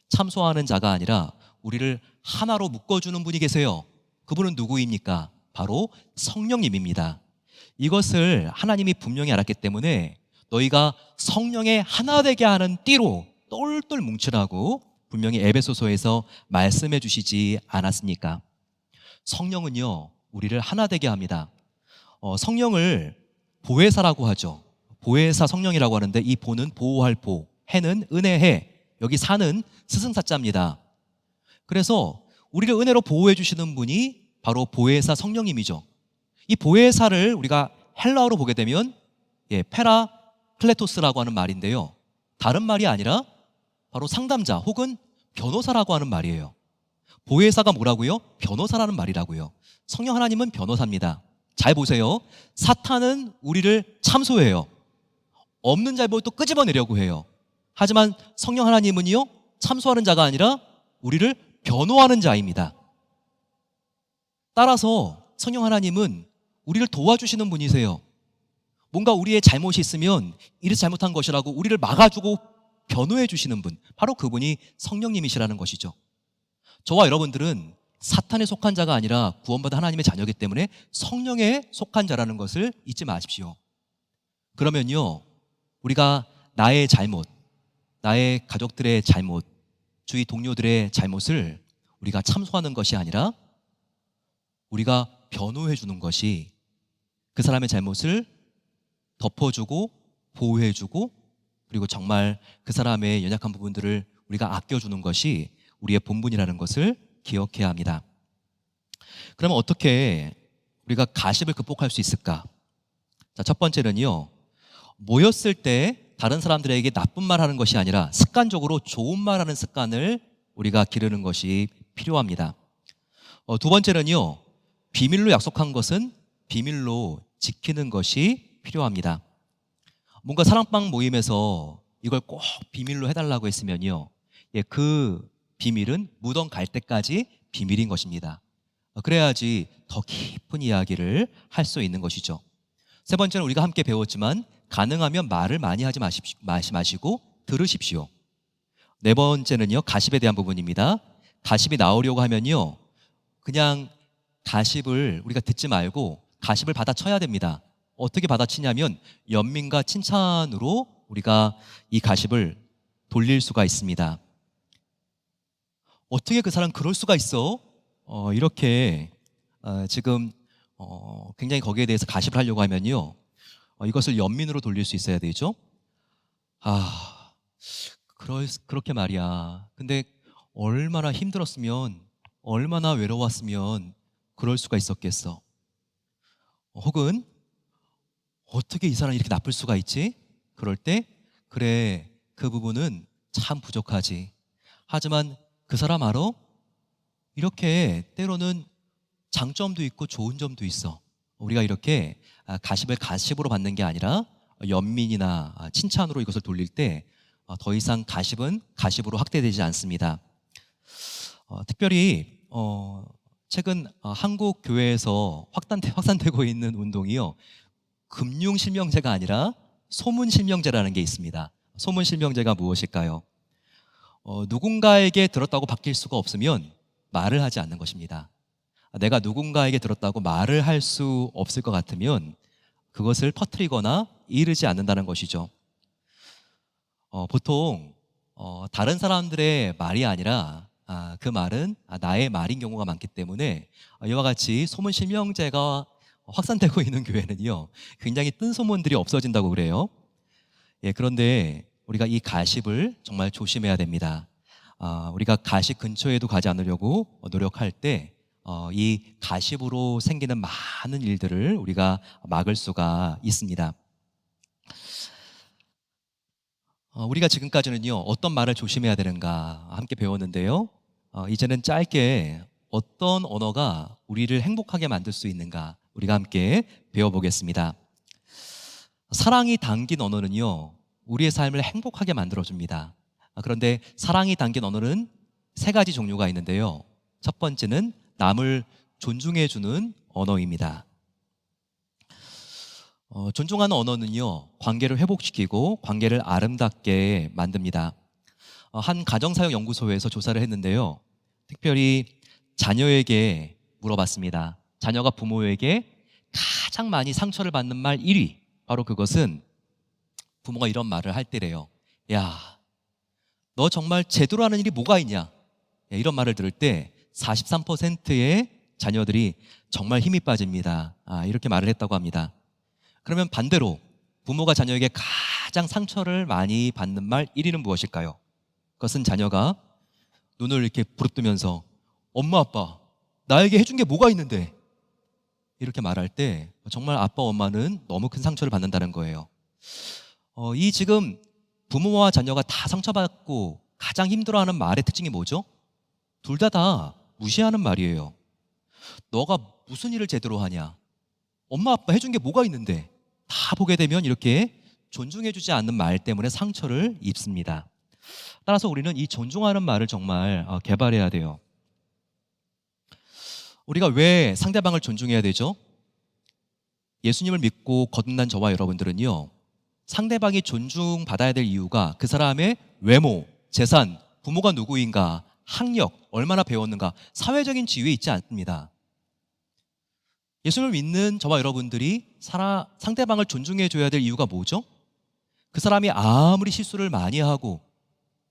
참소하는 자가 아니라 우리를 하나로 묶어주는 분이 계세요. 그분은 누구입니까? 바로 성령님입니다. 이것을 하나님이 분명히 알았기 때문에 너희가 성령의 하나 되게 하는 띠로 똘똘 뭉치라고 분명히 에베소서에서 말씀해 주시지 않았습니까? 성령은요, 우리를 하나 되게 합니다. 성령을 보혜사라고 하죠. 보혜사 성령이라고 하는데 이 보는 보호할 보, 해는 은혜해, 여기 사는 스승사자입니다. 그래서 우리를 은혜로 보호해 주시는 분이 바로 보혜사 성령님이죠. 이 보혜사를 우리가 헬라어로 보게 되면 페라클레토스라고 하는 말인데요, 다른 말이 아니라 바로 상담자 혹은 변호사라고 하는 말이에요. 보혜사가 뭐라고요? 변호사라는 말이라고요. 성령 하나님은 변호사입니다. 잘 보세요. 사탄은 우리를 참소해요. 없는 잘못을 또 끄집어내려고 해요. 하지만 성령 하나님은요, 참소하는 자가 아니라 우리를 변호하는 자입니다. 따라서 성령 하나님은 우리를 도와주시는 분이세요. 뭔가 우리의 잘못이 있으면 이를 잘못한 것이라고 우리를 막아주고 변호해 주시는 분, 바로 그분이 성령님이시라는 것이죠. 저와 여러분들은 사탄에 속한 자가 아니라 구원받은 하나님의 자녀이기 때문에 성령에 속한 자라는 것을 잊지 마십시오. 그러면요, 우리가 나의 잘못, 나의 가족들의 잘못, 주위 동료들의 잘못을 우리가 참소하는 것이 아니라 우리가 변호해 주는 것이, 그 사람의 잘못을 덮어주고 보호해주고, 그리고 정말 그 사람의 연약한 부분들을 우리가 아껴주는 것이 우리의 본분이라는 것을 기억해야 합니다. 그러면 어떻게 우리가 가십을 극복할 수 있을까? 자, 첫 번째는요, 모였을 때 다른 사람들에게 나쁜 말 하는 것이 아니라 습관적으로 좋은 말 하는 습관을 우리가 기르는 것이 필요합니다. 두 번째는요, 비밀로 약속한 것은 비밀로 지키는 것이 필요합니다. 뭔가 사랑방 모임에서 이걸 꼭 비밀로 해달라고 했으면요, 그 비밀은 무덤 갈 때까지 비밀인 것입니다. 그래야지 더 깊은 이야기를 할 수 있는 것이죠. 세 번째는 우리가 함께 배웠지만 가능하면 말을 많이 하지 마시고 들으십시오. 네 번째는요, 가십에 대한 부분입니다. 가십이 나오려고 하면요, 그냥 가십을 우리가 듣지 말고 가십을 받아쳐야 됩니다. 어떻게 받아치냐면 연민과 칭찬으로 우리가 이 가십을 돌릴 수가 있습니다. 어떻게 그 사람 그럴 수가 있어? 이렇게 지금 굉장히 거기에 대해서 가십을 하려고 하면요, 이것을 연민으로 돌릴 수 있어야 되죠. 그렇게 말이야. 근데 얼마나 힘들었으면, 얼마나 외로웠으면 그럴 수가 있었겠어. 혹은 어떻게 이 사람이 이렇게 나쁠 수가 있지? 그럴 때 그래, 그 부분은 참 부족하지. 하지만 그 사람 알아? 이렇게 때로는 장점도 있고 좋은 점도 있어. 우리가 이렇게 가십을 가십으로 받는 게 아니라 연민이나 칭찬으로 이것을 돌릴 때 더 이상 가십은 가십으로 확대되지 않습니다. 특별히 최근 한국 교회에서 확산되고 있는 운동이요, 금융실명제가 아니라 소문실명제라는 게 있습니다. 소문실명제가 무엇일까요? 누군가에게 들었다고 바뀔 수가 없으면 말을 하지 않는 것입니다. 내가 누군가에게 들었다고 말을 할 수 없을 것 같으면 그것을 퍼뜨리거나 이르지 않는다는 것이죠. 보통 다른 사람들의 말이 아니라 그 말은 나의 말인 경우가 많기 때문에 이와 같이 소문실명제가 확산되고 있는 교회는요, 굉장히 뜬 소문들이 없어진다고 그래요. 그런데 우리가 이 가십을 정말 조심해야 됩니다. 우리가 가십 근처에도 가지 않으려고 노력할 때 이 가십으로 생기는 많은 일들을 우리가 막을 수가 있습니다. 우리가 지금까지는요, 어떤 말을 조심해야 되는가 함께 배웠는데요. 이제는 짧게 어떤 언어가 우리를 행복하게 만들 수 있는가 우리가 함께 배워보겠습니다. 사랑이 담긴 언어는요, 우리의 삶을 행복하게 만들어줍니다. 그런데 사랑이 담긴 언어는 세 가지 종류가 있는데요. 첫 번째는 남을 존중해주는 언어입니다. 존중하는 언어는요, 관계를 회복시키고 관계를 아름답게 만듭니다. 한 가정사역연구소에서 조사를 했는데요, 특별히 자녀에게 물어봤습니다. 자녀가 부모에게 가장 많이 상처를 받는 말 1위, 바로 그것은 부모가 이런 말을 할 때래요. 야, 너 정말 제대로 하는 일이 뭐가 있냐? 이런 말을 들을 때 43%의 자녀들이 정말 힘이 빠집니다. 이렇게 말을 했다고 합니다. 그러면 반대로 부모가 자녀에게 가장 상처를 많이 받는 말 1위는 무엇일까요? 그것은 자녀가 눈을 이렇게 부릅뜨면서 엄마 아빠 나에게 해준 게 뭐가 있는데, 이렇게 말할 때 정말 아빠 엄마는 너무 큰 상처를 받는다는 거예요. 이 지금 부모와 자녀가 다 상처받고 가장 힘들어하는 말의 특징이 뭐죠? 둘 다 무시하는 말이에요. 너가 무슨 일을 제대로 하냐? 엄마 아빠 해준 게 뭐가 있는데? 다 보게 되면 이렇게 존중해주지 않는 말 때문에 상처를 입습니다. 따라서 우리는 이 존중하는 말을 정말 개발해야 돼요. 우리가 왜 상대방을 존중해야 되죠? 예수님을 믿고 거듭난 저와 여러분들은요, 상대방이 존중받아야 될 이유가 그 사람의 외모, 재산, 부모가 누구인가, 학력, 얼마나 배웠는가, 사회적인 지위에 있지 않습니다. 예수님을 믿는 저와 여러분들이 상대방을 존중해줘야 될 이유가 뭐죠? 그 사람이 아무리 실수를 많이 하고,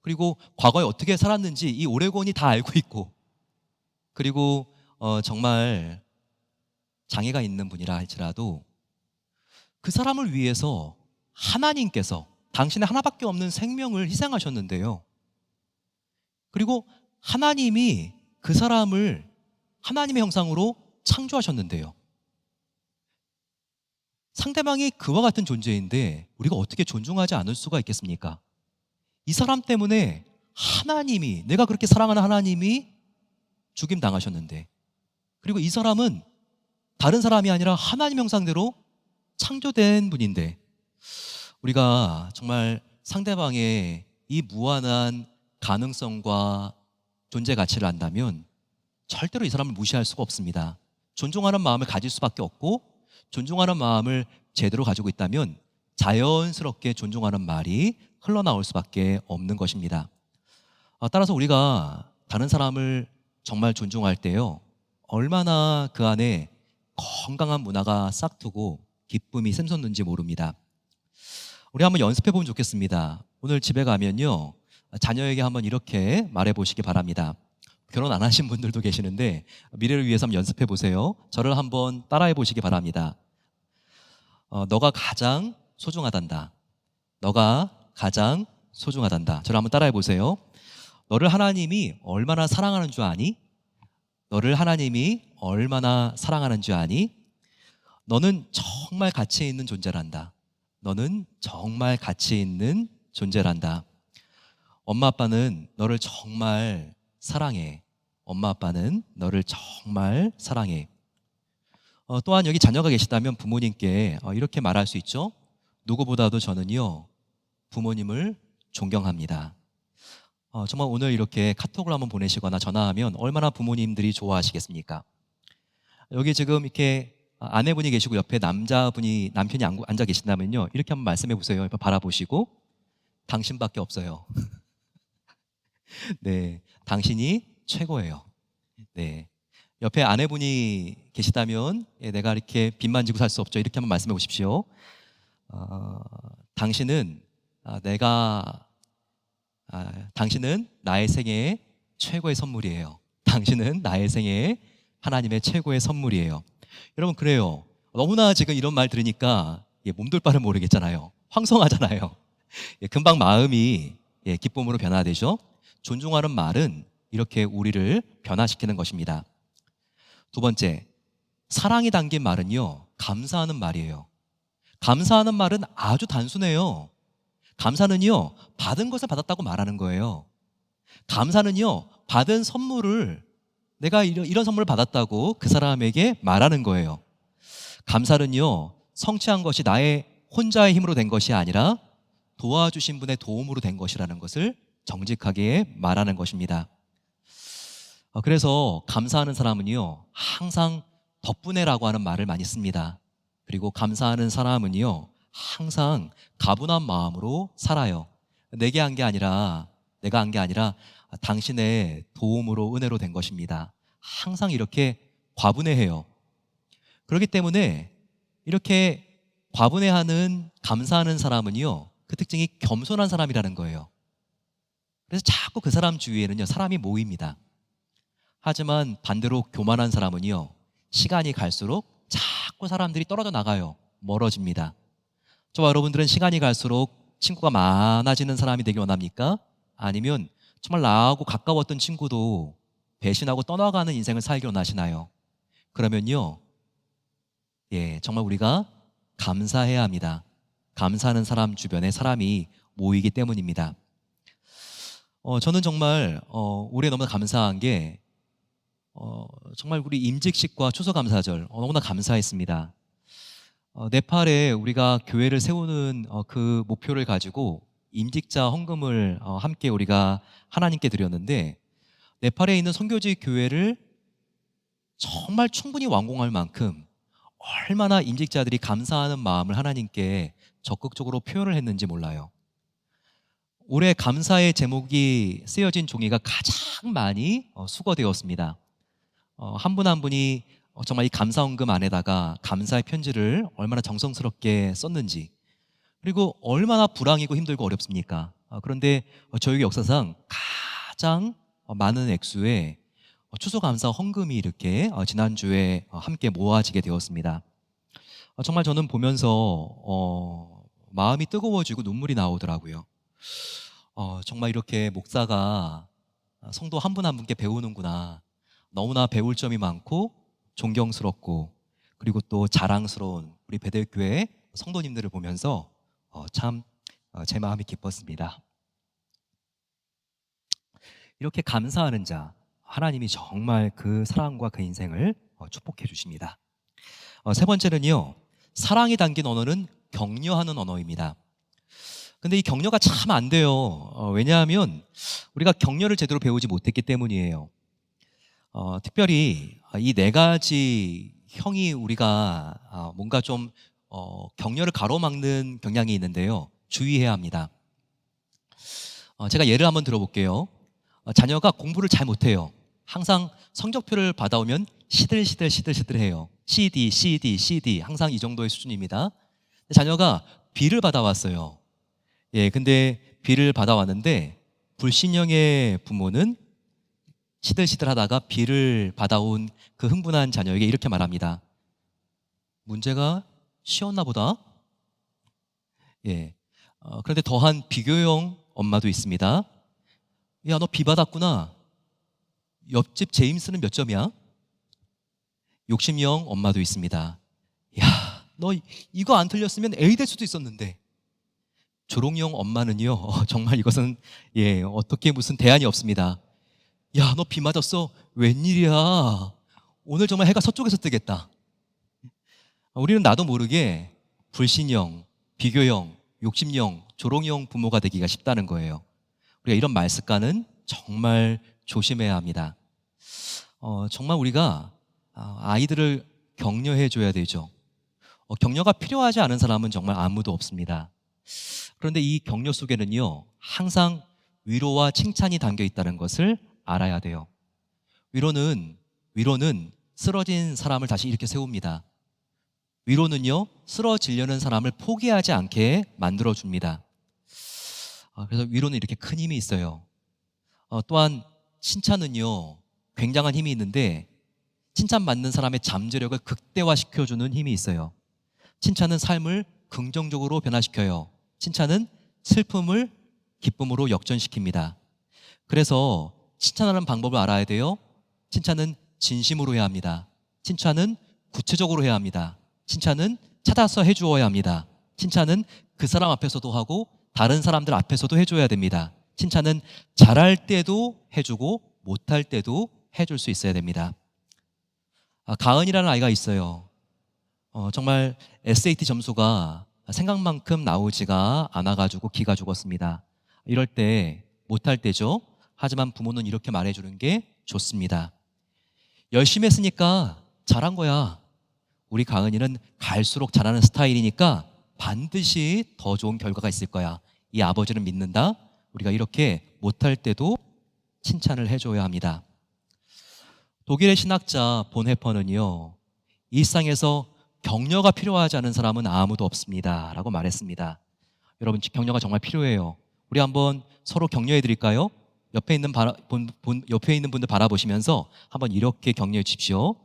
그리고 과거에 어떻게 살았는지 이 오레곤이 다 알고 있고, 그리고 정말 장애가 있는 분이라 할지라도 그 사람을 위해서 하나님께서 당신의 하나밖에 없는 생명을 희생하셨는데요, 그리고 하나님이 그 사람을 하나님의 형상으로 창조하셨는데요, 상대방이 그와 같은 존재인데 우리가 어떻게 존중하지 않을 수가 있겠습니까? 이 사람 때문에 하나님이, 내가 그렇게 사랑하는 하나님이 죽임당하셨는데, 그리고 이 사람은 다른 사람이 아니라 하나님 형상대로 창조된 분인데, 우리가 정말 상대방의 이 무한한 가능성과 존재 가치를 안다면 절대로 이 사람을 무시할 수가 없습니다. 존중하는 마음을 가질 수밖에 없고, 존중하는 마음을 제대로 가지고 있다면 자연스럽게 존중하는 말이 흘러나올 수밖에 없는 것입니다. 따라서 우리가 다른 사람을 정말 존중할 때요, 얼마나 그 안에 건강한 문화가 싹트고 기쁨이 샘솟는지 모릅니다. 우리 한번 연습해 보면 좋겠습니다. 오늘 집에 가면요, 자녀에게 한번 이렇게 말해 보시기 바랍니다. 결혼 안 하신 분들도 계시는데 미래를 위해서 한번 연습해 보세요. 저를 한번 따라해 보시기 바랍니다. 너가 가장 소중하단다. 너가 가장 소중하단다. 저를 한번 따라해 보세요. 너를 하나님이 얼마나 사랑하는 줄 아니? 너를 하나님이 얼마나 사랑하는 줄 아니? 너는 정말 가치 있는 존재란다. 너는 정말 가치 있는 존재란다. 엄마 아빠는 너를 정말 사랑해. 엄마 아빠는 너를 정말 사랑해. 또한 여기 자녀가 계시다면 부모님께 이렇게 말할 수 있죠. 누구보다도 저는요, 부모님을 존경합니다. 정말 오늘 이렇게 카톡을 한번 보내시거나 전화하면 얼마나 부모님들이 좋아하시겠습니까? 여기 지금 이렇게 아내분이 계시고 옆에 남편이 앉아 계신다면요, 이렇게 한번 말씀해 보세요. 옆에 바라보시고, 당신밖에 없어요. 네, 당신이 최고예요. 네, 옆에 아내분이 계시다면 내가 이렇게 빚만 지고 살 수 없죠. 이렇게 한번 말씀해 보십시오. 당신은 당신은 나의 생애의 최고의 선물이에요. 당신은 나의 생애의 하나님의 최고의 선물이에요. 여러분, 그래요. 너무나 지금 이런 말 들으니까 몸둘 바를 모르겠잖아요. 황송하잖아요. 금방 마음이 기쁨으로 변화되죠. 존중하는 말은 이렇게 우리를 변화시키는 것입니다. 두 번째, 사랑이 담긴 말은요, 감사하는 말이에요. 감사하는 말은 아주 단순해요. 감사는요, 받은 것을 받았다고 말하는 거예요. 감사는요, 받은 선물을 내가 이런 선물을 받았다고 그 사람에게 말하는 거예요. 감사는요, 성취한 것이 나의 혼자의 힘으로 된 것이 아니라 도와주신 분의 도움으로 된 것이라는 것을 정직하게 말하는 것입니다. 그래서 감사하는 사람은요, 항상 덕분에라고 하는 말을 많이 씁니다. 그리고 감사하는 사람은요, 항상 가분한 마음으로 살아요. 내가 한 게 아니라 당신의 도움으로 은혜로 된 것입니다. 항상 이렇게 과분해해요. 그렇기 때문에 이렇게 과분해하는 감사하는 사람은요, 그 특징이 겸손한 사람이라는 거예요. 그래서 자꾸 그 사람 주위에는요, 사람이 모입니다. 하지만 반대로 교만한 사람은요, 시간이 갈수록 자꾸 사람들이 떨어져 나가요. 멀어집니다. 저와 여러분들은 시간이 갈수록 친구가 많아지는 사람이 되길 원합니까? 아니면 정말 나하고 가까웠던 친구도 배신하고 떠나가는 인생을 살기 원하시나요? 그러면요, 정말 우리가 감사해야 합니다. 감사하는 사람 주변에 사람이 모이기 때문입니다. 저는 정말 올해 너무나 감사한 게 정말 우리 임직식과 추수감사절 너무나 감사했습니다. 네팔에 우리가 교회를 세우는 그 목표를 가지고 임직자 헌금을 함께 우리가 하나님께 드렸는데, 네팔에 있는 선교지 교회를 정말 충분히 완공할 만큼 얼마나 임직자들이 감사하는 마음을 하나님께 적극적으로 표현을 했는지 몰라요. 올해 감사의 제목이 쓰여진 종이가 가장 많이 수거되었습니다. 한 분 한 분이 정말 이 감사헌금 안에다가 감사의 편지를 얼마나 정성스럽게 썼는지, 그리고 얼마나 불황이고 힘들고 어렵습니까? 그런데 저희 역사상 가장 많은 액수의 추수감사 헌금이 이렇게 지난주에 함께 모아지게 되었습니다. 정말 저는 보면서 마음이 뜨거워지고 눈물이 나오더라고요. 정말 이렇게 목사가 성도 한 분 한 분께 배우는구나. 너무나 배울 점이 많고 존경스럽고 그리고 또 자랑스러운 우리 베델교회 성도님들을 보면서 참 제 마음이 기뻤습니다. 이렇게 감사하는 자, 하나님이 정말 그 사랑과 그 인생을 축복해 주십니다. 세 번째는요, 사랑이 담긴 언어는 격려하는 언어입니다. 근데 이 격려가 참 안 돼요. 왜냐하면 우리가 격려를 제대로 배우지 못했기 때문이에요. 특별히 이 네 가지 형이 우리가 뭔가 좀 격려를 가로막는 경향이 있는데요, 주의해야 합니다. 제가 예를 한번 들어볼게요. 자녀가 공부를 잘 못해요. 항상 성적표를 받아오면 시들시들해요. CD 항상 이 정도의 수준입니다. 자녀가 B를 받아왔어요. 근데 B를 받아왔는데 불신형의 부모는 시들시들하다가 B를 받아온 그 흥분한 자녀에게 이렇게 말합니다. 문제가 쉬웠나 보다. 그런데 더한 비교형 엄마도 있습니다. 야, 너 B 받았구나. 옆집 제임스는 몇 점이야? 욕심형 엄마도 있습니다. 야, 너 이거 안 틀렸으면 A 될 수도 있었는데. 조롱형 엄마는요, 정말 이것은 어떻게 무슨 대안이 없습니다. 야, 너 B 맞았어? 웬일이야? 오늘 정말 해가 서쪽에서 뜨겠다. 우리는 나도 모르게 불신형, 비교형, 욕심형, 조롱형 부모가 되기가 쉽다는 거예요. 우리가 이런 말 습관은 정말 조심해야 합니다. 정말 우리가 아이들을 격려해 줘야 되죠. 격려가 필요하지 않은 사람은 정말 아무도 없습니다. 그런데 이 격려 속에는요, 항상 위로와 칭찬이 담겨 있다는 것을 알아야 돼요. 위로는 쓰러진 사람을 다시 일으켜 세웁니다. 위로는요, 쓰러지려는 사람을 포기하지 않게 만들어줍니다. 그래서 위로는 이렇게 큰 힘이 있어요. 또한 칭찬은요, 굉장한 힘이 있는데 칭찬받는 사람의 잠재력을 극대화시켜주는 힘이 있어요. 칭찬은 삶을 긍정적으로 변화시켜요. 칭찬은 슬픔을 기쁨으로 역전시킵니다. 그래서 칭찬하는 방법을 알아야 돼요. 칭찬은 진심으로 해야 합니다. 칭찬은 구체적으로 해야 합니다. 칭찬은 찾아서 해주어야 합니다. 칭찬은 그 사람 앞에서도 하고 다른 사람들 앞에서도 해줘야 됩니다. 칭찬은 잘할 때도 해주고 못할 때도 해줄 수 있어야 됩니다. 가은이라는 아이가 있어요. 정말 SAT 점수가 생각만큼 나오지가 않아가지고 기가 죽었습니다. 이럴 때 못할 때죠. 하지만 부모는 이렇게 말해주는 게 좋습니다. 열심히 했으니까 잘한 거야. 우리 가은이는 갈수록 잘하는 스타일이니까 반드시 더 좋은 결과가 있을 거야. 이 아버지를 믿는다. 우리가 이렇게 못할 때도 칭찬을 해줘야 합니다. 독일의 신학자 본헤퍼는요, 일상에서 격려가 필요하지 않은 사람은 아무도 없습니다 라고 말했습니다. 여러분, 격려가 정말 필요해요. 우리 한번 서로 격려해 드릴까요? 옆에 있는 분들 바라보시면서 한번 이렇게 격려해 주십시오.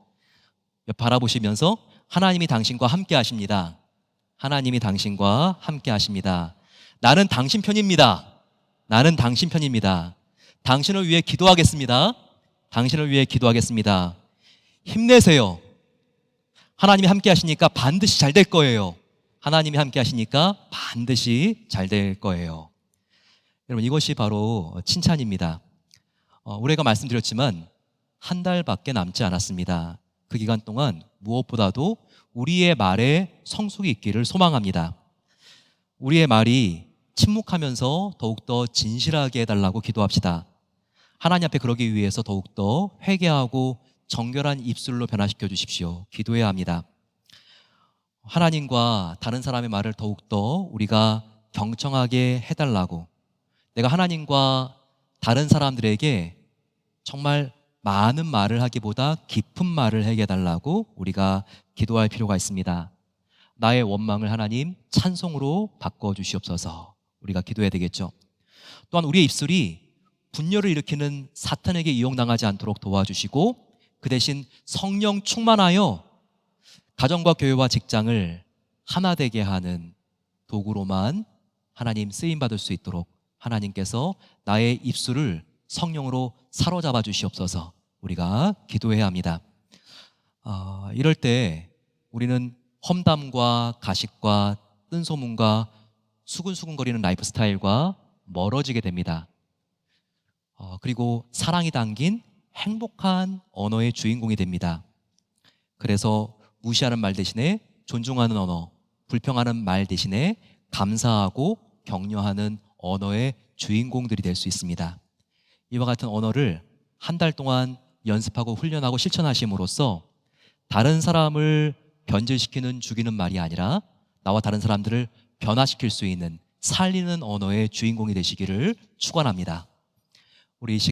바라보시면서 하나님이 당신과 함께 하십니다. 하나님이 당신과 함께 하십니다. 나는 당신 편입니다. 나는 당신 편입니다. 당신을 위해 기도하겠습니다. 당신을 위해 기도하겠습니다. 힘내세요. 하나님이 함께 하시니까 반드시 잘 될 거예요. 하나님이 함께 하시니까 반드시 잘 될 거예요. 여러분, 이것이 바로 칭찬입니다. 올해가 말씀드렸지만 한 달밖에 남지 않았습니다. 그 기간 동안 무엇보다도 우리의 말에 성숙이 있기를 소망합니다. 우리의 말이 침묵하면서 더욱더 진실하게 해달라고 기도합시다. 하나님 앞에 그러기 위해서 더욱더 회개하고 정결한 입술로 변화시켜 주십시오. 기도해야 합니다. 하나님과 다른 사람의 말을 더욱더 우리가 경청하게 해달라고, 내가 하나님과 다른 사람들에게 정말 많은 말을 하기보다 깊은 말을 해달라고 우리가 기도할 필요가 있습니다. 나의 원망을 하나님 찬송으로 바꿔주시옵소서. 우리가 기도해야 되겠죠. 또한 우리의 입술이 분열을 일으키는 사탄에게 이용당하지 않도록 도와주시고, 그 대신 성령 충만하여 가정과 교회와 직장을 하나 되게 하는 도구로만 하나님 쓰임받을 수 있도록 하나님께서 나의 입술을 성령으로 사로잡아 주시옵소서. 우리가 기도해야 합니다. 이럴 때 우리는 험담과 가식과 뜬소문과 수근수근거리는 라이프 스타일과 멀어지게 됩니다. 그리고 사랑이 담긴 행복한 언어의 주인공이 됩니다. 그래서 무시하는 말 대신에 존중하는 언어, 불평하는 말 대신에 감사하고 격려하는 언어의 주인공들이 될 수 있습니다. 이와 같은 언어를 한 달 동안 연습하고 훈련하고 실천하심으로써 다른 사람을 변질시키는 죽이는 말이 아니라 나와 다른 사람들을 변화시킬 수 있는 살리는 언어의 주인공이 되시기를 축원합니다. 우리 이 시간